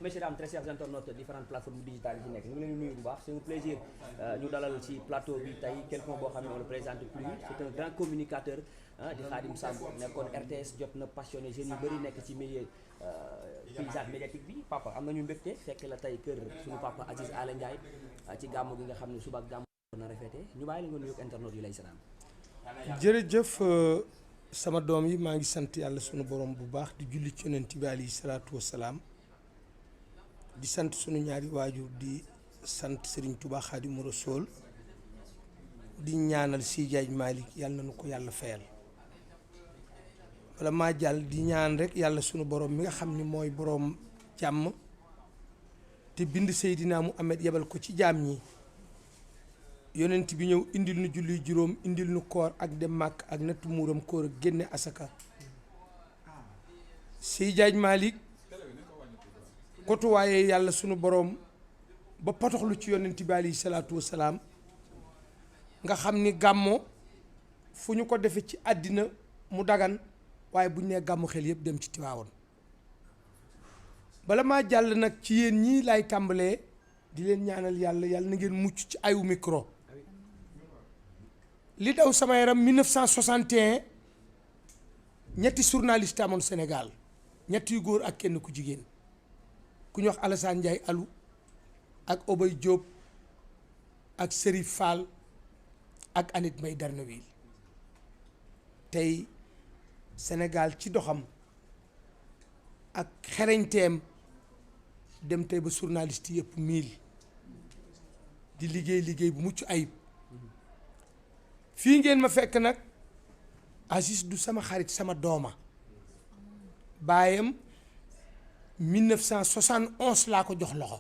messieurs dames très chers internautes différentes plateformes digitales yi ci nekk ñu ngi leen di nuyu bu baax c'est un plaisir ñu dalal ci plateau bi tey quelqu'un boo xam ne on le présente plus c'est un grand communicateur di Khadim Samb nekkoon RTS jot na passionné jeunes yu bëri nekk ci milieu paysage médiatique bi papa am nañu mbégte fekk la tey kër suñu papa Aziz Aly Ndiaye ci gàmmu gi nga xam ne suba ak gàmmu na rafetee ñu bàyyi la nga nuyu internautes yi lay salaam. jërëjëf sama doom yi maa ngi sant yàlla sunu borom bu baax di julli ci yonent bi alayhi salaatu wassalaam di sant sunu ñaari waajur di sant Serigne Touba Khadimu Rasool di ñaanal Seydi Hadji Malick yàlla na nu ko yàlla fayal wala maa jàll di ñaan rek yàlla sunu borom mi nga xam ni mooy borom jàmm te bind Seydina Muhammad yebal ko ci jaam ñi yonent bi ñëw indil nu julli juróom indil nu koor ak dem màkk ak nattu muuram koor ak génne asaka Seydi Hadji Malick kotuwaaye yàlla sunu borom ba potoxlu ci yonent bi alayhi salaatu wasalaam nga xam ni gàmmo fu ñu ko defee ci àddina mu dagan waaye bu ñu nee gàmmu xel yëpp dem ci Tiwaawoon bala maa jàll nag ci yéen ñii laay tàmbalee di leen ñaanal yàlla yàlla na ngeen mucc ci ayu micro li daw sama yaram 1961 ñetti journaliste amoon Sénégal ñetti yu góor ak kenn ku jigéen ku ñu wax Alassane Ndiaye Alou ak Obay Diop ak Serif Fall ak Anit May Darnawil tey Sénégal ci doxam ak xereñteem dem tey ba journaliste yëpp 1000 di liggéey bu mucc ayib fii ngeen ma fekk nag Aziz du sama xarit sama dooma baayam 1971 laa ko jox loxo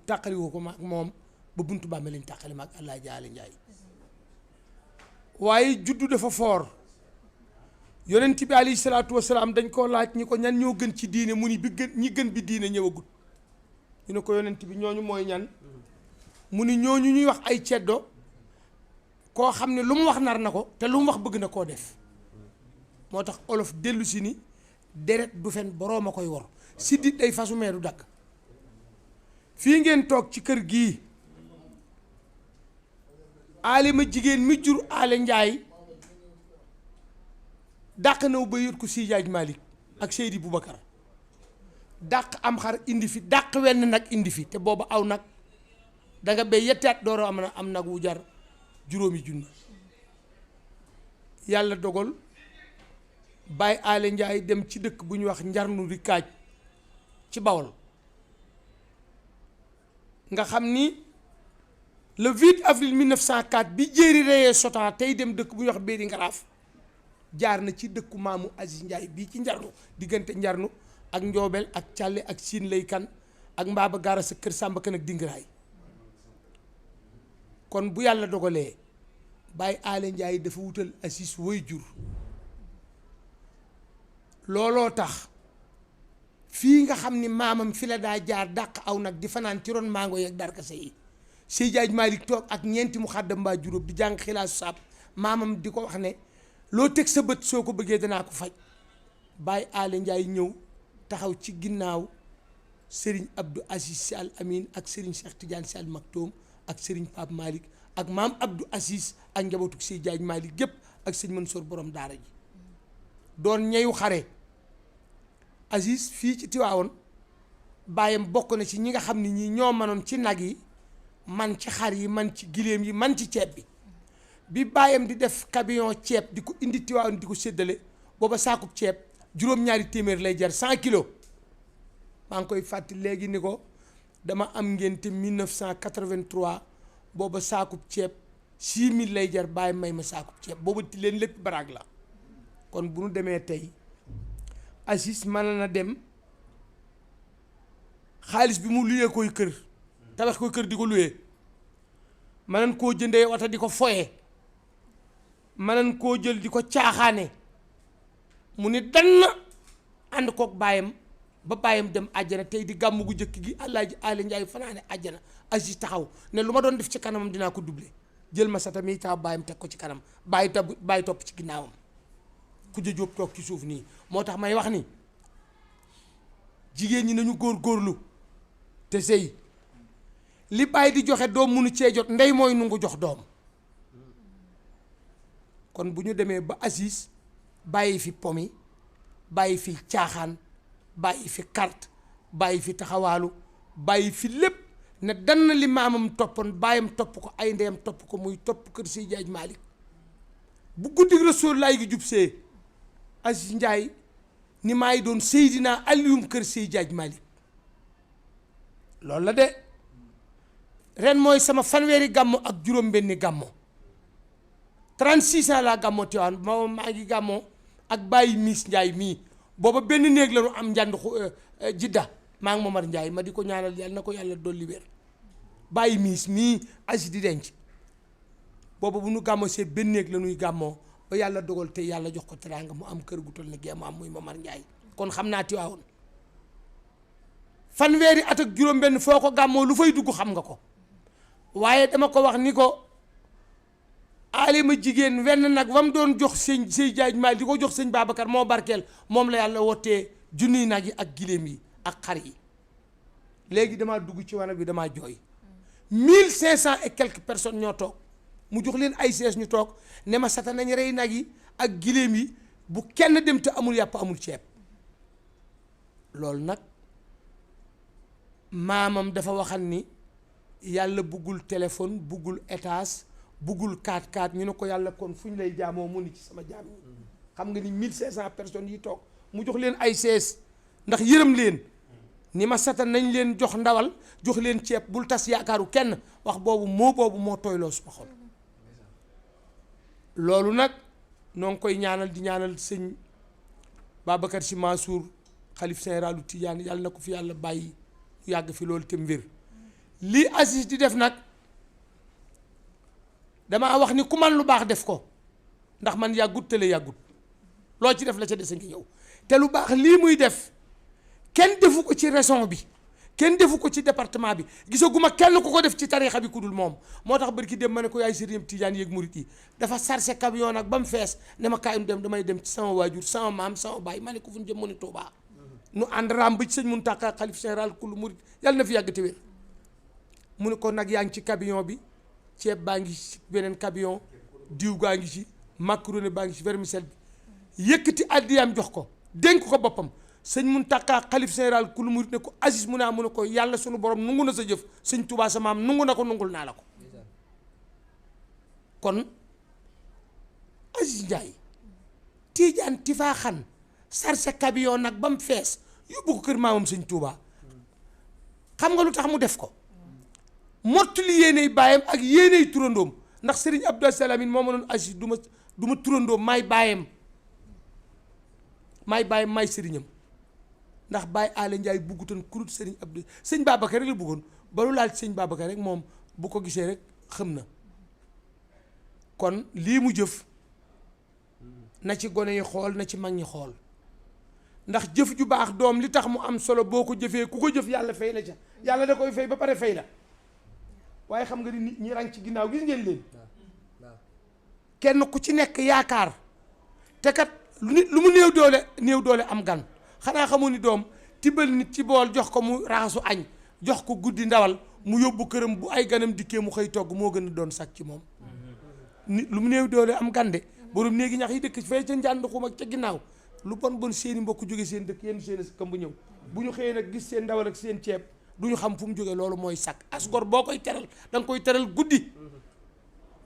tàqaliwoo ko maag moom ba buntu bàmme lañ tàqali maag Alaaji Aly Ndiaye waaye juddu dafa foor yonent bi alayhi salaatu wasalaam dañ koo laaj ñi ko ñan ñoo gën ci diine mu ni bi gën ñi gën bi diine ñëwagut ñu ne ko yonent bi ñooñu mooy ñan mu ni ñooñu ñuy wax ay ceddo koo xam ne lu mu wax nar na ko te lu mu wax bëgg na koo def moo tax olof dellu si ni deret du fen boroom a koy wor siddit day fasu mee du dakk fii ngeen toog ci kër gii aalima jigéen mi jur Aly Ndiaye dàq naw ba yot ko Seydi Hadji Malick ak Seydi Boubacar dàq am xar indi fi dàq wenn nag indi fi te booba aw nag danga bay yetteat dooro am nag wu jar juróomi junni yàlla dogal Baye Aly Ndiaye dem ci dëkk bu ñuy wax njarnu rikaaj ci Bawol nga xam ni le 8 avril 1904 bi jéeri reyee Sotan tey dem dëkk bu ñuy wax Béri Ngaraaf jaar na ci dëkku maamu Aziz Ndiaye bii ci njarnu diggante njarnu ak njoobel ak càlle ak siin lay kan ak mbaaba gaara sa kër sàmba kan ak dingaraay kon bu yàlla dogalee Baye Aly Ndiaye dafa wutal Aziz way jur looloo tax fii nga xam ni maamam fi la daa jaar dàq aw nag di fanaan ci ron mango yeeg darkase yi Seydi Hadji Malick toog ak ñeenti mu xàddam mbaa juróom di jàng xilaasu saab maamam di ko wax ne loo teg sa bët soo ko bëggee danaa ko faj Baye Aly Ndiaye ñëw taxaw ci ginnaaw Serigne Abdou Aziz Sy Al Amin ak Serigne Cheikh Tidiane Sy Al Maktoum ak Serigne Pape Malick ak maam Abdou Aziz ak njabootu Seydi Hadji Malick gépp ak sëñ Mansour borom daara ji doon ñeyu xare Aziz fii ci Tiwaawoon baayam bokk na ci ñi nga xam ne ñi ñoo manoon ci nag yi man ci xar yi man ci giléem yi man ci ceeb bi baayam di def camion ceeb di ko indi Tiwaawoon di ko séddale booba saakub ceeb juróom-ñaari téeméer lay jar 100 kilos maa ngi koy fàtti léegi ni ko dama am ngénte 1983 booba saakub ceeb 6000 lay jar bàyyi may ma saakub ceeb booba ti leen lépp baraag la kon bu nu demee tey Aziz mën na dem xaalis bi mu luyee koy kër tabax koy kër di ko luyee mënan koo jëndee oto di ko foye mënan koo jël di ko caaxaane mu ni dann ànd kook baayam ba baayam dem àjjana tey di gàmm gu jëkk gi Alaaji Aly Ndiaye fanaane àjjana Aziz taxaw ne lu ma doon def ci kanamam dinaa ko doublé jël ma sata mi taw baayam teg ko ci kanam bàyyi topp ci ginnaawam ku jóob toog ci suuf nii moo tax may wax ni jigéen ñi nañu góorgóorlu te sëy li bàyyi di joxe doom munu cee jot ndey mooy nu ngu jox doom kon bu ñu demee ba Aziz bàyyi fi pomi bàyyi fi caaxaan bàyyi fi carte bàyyi fi taxawaalu bàyyi fi lépp ne dan na li maamam toppoon bàyyam topp ko ay ndeyam topp ko muy topp kër Seydi Hadji Malick bu guddi Rasulullah gi jub see Aziz Ndiaye ni maay doon Seydina Aliyum kër Seydi Hadji Malick loolu la de ren mooy sama fanweeri gàmmo ak juróom-benni gàmmo 36 ans laa gàmmoo Tiwaawan maa ngi gàmmoo ak Baye Miss Ndiaye mii booba benn néeg la ñu am njànd jidda maa ngi Momar Ndiaye ma di ko ñaanal yàlla na ko yàlla dolli wér Baye Miss mii Aziz di denc booba bu nu gàmmoo see benn néeg la ñuy gàmmoo ba yàlla dogal te yàlla jox ko teraanga mu am kër gu toll ni mu am muy Momar Ndiaye kon xam naa Tiwaawan fanweeri at ak juróom-benn foo ko gàmmoo lu fay dugg xam nga ko waaye dama ko wax ni ko alima jigéen wenn nag wam doon jox sëñ Seydi Hadji Malick di ko jox sëñ Babacar moo barkeel moom la yàlla wottee junniy nag yi ak giléem yi ak xar yi léegi damaa dugg ci wanag bi damaa jooy 1500 et quelques personnes ñoo toog mu jox leen ay sees ñu toog ne ma sata nañ rey nag yi ak giléem yi bu kenn dem te amul yàpp amul ceeb loolu nag maamam dafa waxal ni yàlla buggul téléphone buggul étage buggul 4x4 ñu ne ko yàlla kon fu ñu lay jaamoo mu ni ci sama jaam ñi xam nga ni 1500 personnes yi toog mu jox leen ay sees ndax yërëm leen ni ma sata nañ leen jox ndawal jox leen ceeb bul tas yaakaaru kenn wax boobu moo tooyloo suma xol loolu nag noo ngi koy ñaanal di ñaanal sëñ Babacar Sy Mansour xalif généralu Tidiane yàlla na ko fi yàlla bàyyi mu yàgg fi loolu te mbir lii Aziz di def nag damaa wax ni ku man lu baax def ko ndax man yàggut tële yàggut loo ci def la ca des a ngi ñëw te lu baax lii muy def kenn defu ko ci région bi kenn defu ko ci département bi gisaguma kenn ku ko def ci tarixa bi ku dul moom moo tax barki dem ma ne ko yaay sëriñ Tijaan yéeg murit yi dafa sarse camion nag ba mu fees ne ma kaay dem damay dem ci sama waajur sama maam sama baay ma ne ko fu ñu jëm mu ne Tuubaa nu ànd raam ba ci sëñ Muntaxa xalif général kullu murit yàlla na fi yàgg te wér mu ne ko nag yaa ngi ci camion bi ceeb baa ngi ci beneen camion diw gaa ngi ci macaroni baa ngi ci vermicelle bi yëkkati àddiyaam jox ko dénk ko boppam sëñ Muntaxa xalif général kullu murit ne ko Aziz mu ne ko yàlla sunu borom nungu na sa jëf sëñ Tuubaa sa maam nungu na ko nungul naa la ko kon Aziz Ndiaye Tiijaan tifaaxan sarse camion nag ba mu fees yóbbu ko kër maamam sëñ Tuubaa xam nga lu tax mu def ko mottali yéeney baayam ak yéeney turandoom ndax Serigne Abdou Salamine moo ma noon Aziz du ma turandoom maay baayam maay sëriñam ndax Baye Alé Ndiaye buggutoon kurut Serigne Abdou sëñ Babacar rek la bëggoon ba lu laal sëñ Babacar rek moom bu ko gisee rek xam na kon lii mu jëf na ci gone yi xool na ci mag ñi xool ndax jëf ju baax doom li tax mu am solo boo ko jëfee ku ko jëf yàlla fay la ca yàlla da koy fay ba pare fay la waaye xam nga ni nit ñi rang ci ginnaaw gis ngeen leen kenn ku ci nekk yaakaar te kat lu mu néew doole am gan xanaa xamu ni doom tibbal nit ci bool jox ko mu raxasu añ jox ko guddi ndawal mu yóbbu këram bu ay ganam dikkee mu xëy togg moo gën a doon sag ci moom nit lu mu néew doole am gande borom néegi ñax yi dëkk fee ca njànd xum ak ca ginnaaw lu bon seeni mbokk jóge seen dëkk yenn seen kam bu ñëw bu ñu xëyee nag gis seen ndawal ak seen ceeb du ñu xam fu mu jógee loolu mooy sag asgor boo koy teral da nga koy teral guddi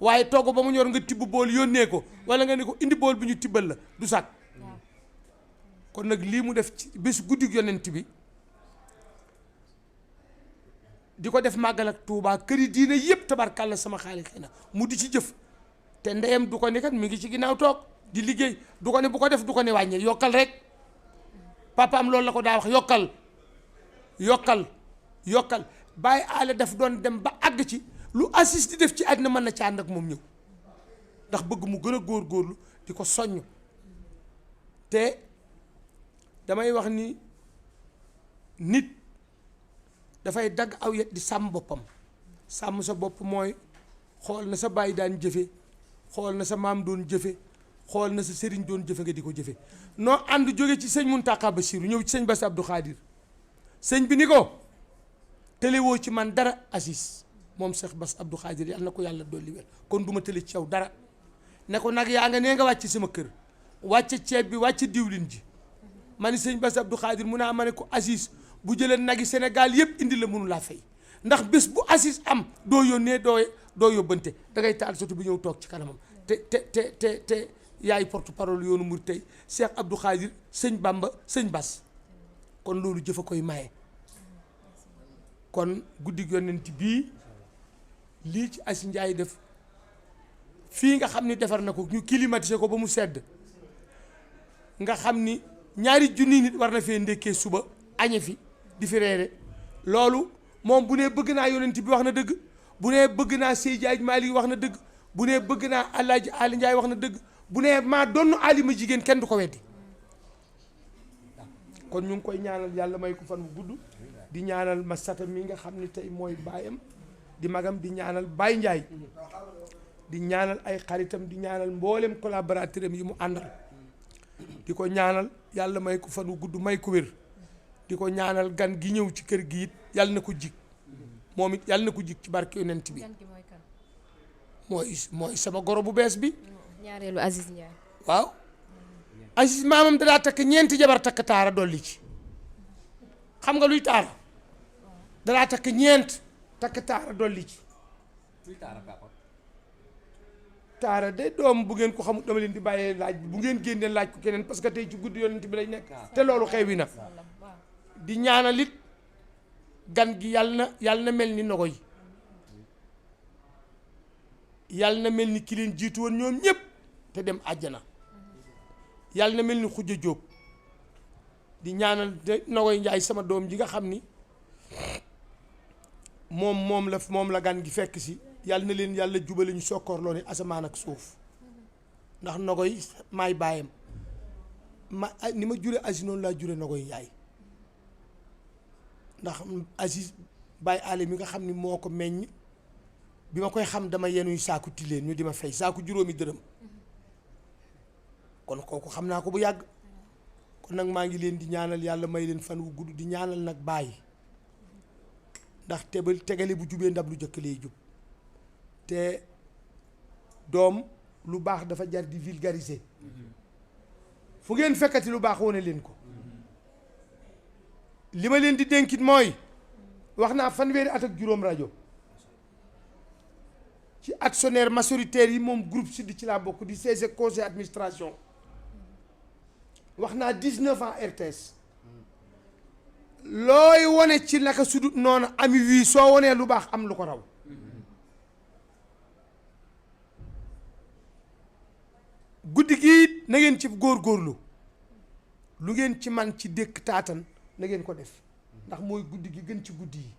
waaye togg ba mu ñor nga tibb bool yónnee ko wala nga ne ko indi bool bi ñu tibbal la du sag kon nag lii mu def ci bés guddi yonent bi di ko def màggal ak Tuubaa këri diine yëpp tabarkàlla sama xaalis xëy na mu di ci jëf te ndeyam du ko ne kat mi ngi ci ginnaaw toog di liggéey du ko ne bu ko def du ko ne wàññi yokkal rek papaam loolu la ko daa wax yokkal Baye Alé daf doon dem ba àgg ci lu Aziz di def ci àddina mën na ci ànd ak moom ñëw ndax bëgg mu gën a góorgóorlu di ko soññ te damay wax ni nit dafay dagg aw yet di sàmm boppam sàmm sa bopp mooy xool na sa baay daan jëfe xool na sa maam doon jëfe xool na sa sëriñ doon jëfe nga di ko jëfe noo ànd jóge ci sëñ Muntaxa Basiru ñëw ci sëñ Bass Abdou Khadir sëñ bi ni ko tëlewoo ci man dara Aziz moom Cheikh Bass Abdou Khadir yàlla na ko yàlla dolli wér kon du ma tële ci yow dara ne ko nag yaa nga nee nga wàcc sama kër wàcc ceeb bi wàcc diwlin ji ma ni sëñ Bass Abdou Khadir mu naa ma ne ko Aziz bu jëlee nagi Sénégal yëpp indi la mënu laa fay ndax bés bu Aziz am doo yónnee doo yóbbante da ngay taal soto bi ñëw toog ci kanamam te yaay porte parole yoonu mur tey Cheikh Abdou Khadir sëñ Bamba sëñ Bass kon loolu jëfa koy maye kon guddi yonent bii lii ci Aziz Ndiaye def fii nga xam ni defar na ko ñu climatiser ko ba mu sedd nga xam ni ñaari junni nit war na fee ndekkee suba añe fi di fi reere loolu moom bu nee bëgg naa yonent bi wax na dëgg bu nee bëgg naa Seydi Hadji Malick wax na dëgg bu nee bëgg naa Alaaji Ali Ndiaye wax na dëgg bu nee maa donn alima jigéen kenn du ko weddi kon ñu ngi koy ñaanal yàlla may ko fan bu gudd di ñaanal ma sata mi nga xam ni tey mooy baayam di magam di ñaanal Baye Ndiaye di ñaanal ay xaritam di ñaanal mboolem collaborateur am yi mu àndal di ko ñaanal yàlla may ko fan wu gudd may ko wér di ko ñaanal gan gi ñëw ci kër gi it yàlla na ko jig moom it yàlla na ko jig ci barke yonent bi mooy sama goro bu bees bi ñaareelu Aziz Ndiaye waaw Aziz maamam da daa takk ñeenti jabar takk taara dolli ci xam nga luy taara da daa takk ñeent takk taara dolli ci taara de doom bu ngeen ko xamul dama leen di bàyyee laaj bu ngeen génnee laaj ko keneen parce que tey ci guddi yonent bi lañ nekk te loolu xewi na di ñaanal it gan gi yàlla na mel ni nogo yi yàlla na mel ni ki leen jiitu woon ñoom ñëpp te dem àjjana yàlla na mel ni xujja jóob di ñaanal de nogoy njaay sama doom ji nga xam ni moom la gan gi fekk si yàlla na leen yàlla jubale ñu sokkoorloo ni asamaan ak suuf ndax nogoy maay baayam ni ma jure Aziz noonu laa jure nogoy njaay ndax Aziz Baye Ale mi nga xam ni moo ko meññ bi ma koy xam dama yenuy saaku tileen ñu di ma fay saaku juróomi dërëm kon kooku xam naa ko bu yàgg kon nag maa ngi leen di ñaanal yàlla may leen fan wu gudd di ñaanal nag bàyyi ndax tegale bu jubee ndab lu jëkk lay jub te doom lu baax dafa jar di vulgariser fu ngeen fekkati lu baax wone leen ko li ma leen di dénkit mooy wax naa fanweeri at ak juróom rajo ci actionnaire majoritaire yi moom groupe Sud ci laa bokk di CG conseil administration wax naa 19 ans RTS looy wone ci naka sudut noonu ami wii soo wonee lu baax am lu ko raw guddi gi na ngeen ci góorgóorlu lu ngeen ci man ci dëkk taatan na ngeen ko def ndax mooy guddi gi gën ci guddi yi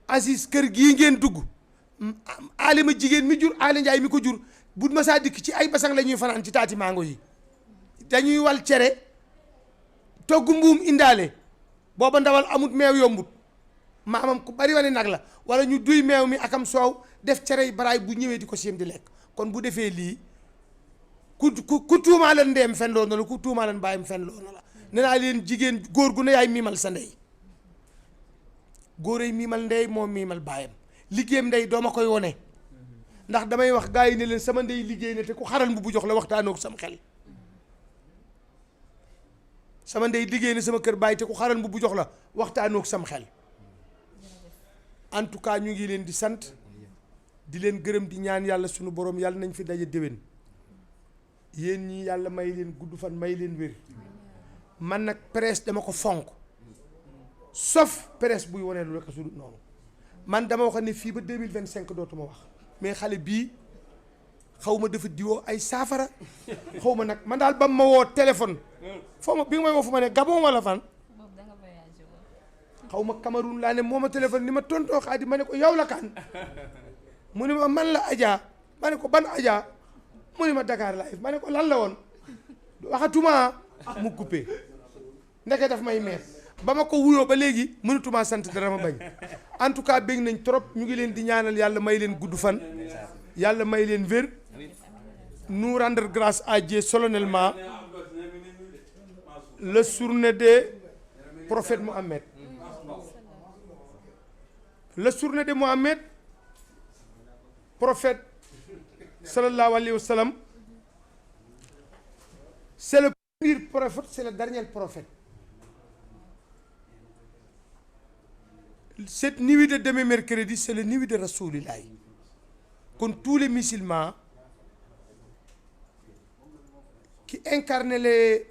Aziz kër gii ngeen dugg alima jigéen mi jur Ali Ndiaye mi ko jur bu ma saa dikk ci ay basang la ñuy fanaan ci taati mango yi dañuy wal cere togg mbuum indaale booba ndawal amut meew yombut maamam ku bari wane nag la wala ñu duy meew mi akam soow def cere yi baraay bu ñëwee di ko séem di lekk kon bu defee lii ku tuumaalan ndeem fen loo na la ku tuumaalan bàyyam fen loo na la nee naa leen jigéen góor gu ne yaay miimal sa ndey góoray miimal ndey moom miimal baayam liggéeyam ndey dooma koy wone ndax damay wax gars yi ne leen sama ndey liggéey na te ku xaral bu jox la waxtaanoog sam xel sama ndey liggéey na sama kër bàyyi te ku xaral bu jox la waxtaanoog sam xel en tout cas ñu ngi leen di sant di leen gërëm di ñaan yàlla sunu borom yàlla nañ fi daje déwén yéen ñi yàlla may leen gudd fan may leen wér man nag presse dama ko fonk sauf presse buy wanee lu rekk su dul noonu man dama wax ne fii ba 2025 dootuma wax mais xale bii xaw ma dafa diwoo ay saafara xaw ma nag man daal ba ma woo téléphone foo ma bi nga may woo fu ma ne Gabon wala fan xaw ma Cameroun laa ne moo ma téléphone ni ma tontoo Xaadi ma ne ko yow la kan mu ne ma man la Adja ma ne ko ban Adja mu ne ma Dakar live ma ne ko lan la woon waxatuma mu coupé ndeke daf may meer ba ma ko wuyoo ba léegi mënatuma sant dara ma bañ en tout cas bég nañ trop ñu ngi leen di ñaanal yàlla may leen gudd fan yàlla may leen wér nous rendre grâce à Dieu solennellement le journée de prophète Mohammed. La journée de Mohammed, prophète sallallahu alayhi wa sallam, c'est le premier prophète, c'est le dernier prophète. Cette nuit de demain mercredi, c'est la nuit de Rasoulillah. Comme tous les musulmans qui incarnent les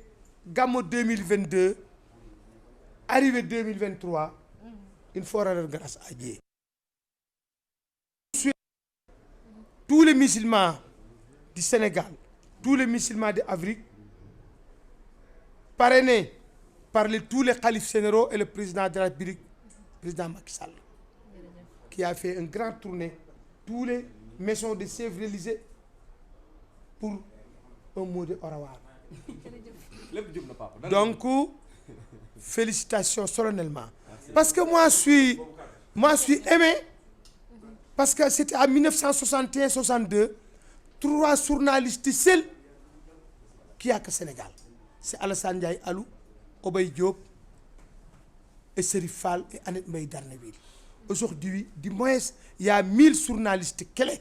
Gammo 2022, arrivé 2023, il faut rendre grâce à Dieu. Tous les musulmans du Sénégal, tous les musulmans d'Afrique, parrainés par tous les khalifes généraux et le président de la République, président Macky Sall, qui a fait une grande tournée, tous les maisons de chefs religieux pour un mot de au revoir. Donc, félicitations solennellement. Parce que moi, je suis aimé, parce que c'était en 1961-62, 3 journalistes seuls qui y a que Sénégal. C'est Alassane Ndiaye Alou, Obey Diop, et Serif Fall et Annette Mbaye Darneville. Aujourd'hui, du moins, il y a 1000 journalistes clés.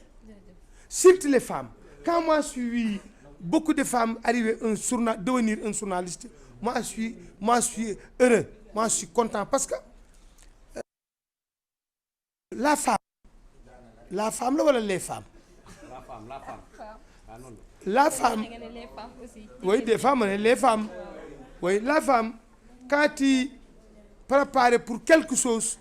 Surtout les femmes. Quand moi je suis beaucoup de femmes arrivent à devenir un journaliste, moi je suis heureux, moi je suis content parce que la femme là voilà les femmes. La femme. Oui, des femmes, les femmes. Oui, la femme, quand tu prépares pour quelque chose,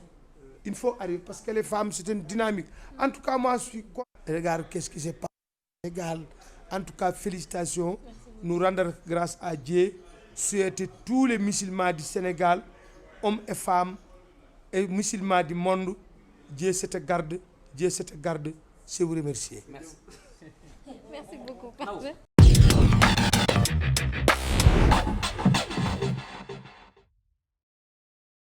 il faut arriver parce que les femmes, c'est une dynamique. En tout cas, moi, je suis... Regarde, qu'est-ce qui s'est passé. Égal. En tout cas, félicitations. Nous rendre grâce à Dieu. Souhaiter tous les musulmans du Sénégal, hommes et femmes, et musulmans du monde, Dieu se te garde. Dieu se te garde. Je vous remercie. Merci beaucoup.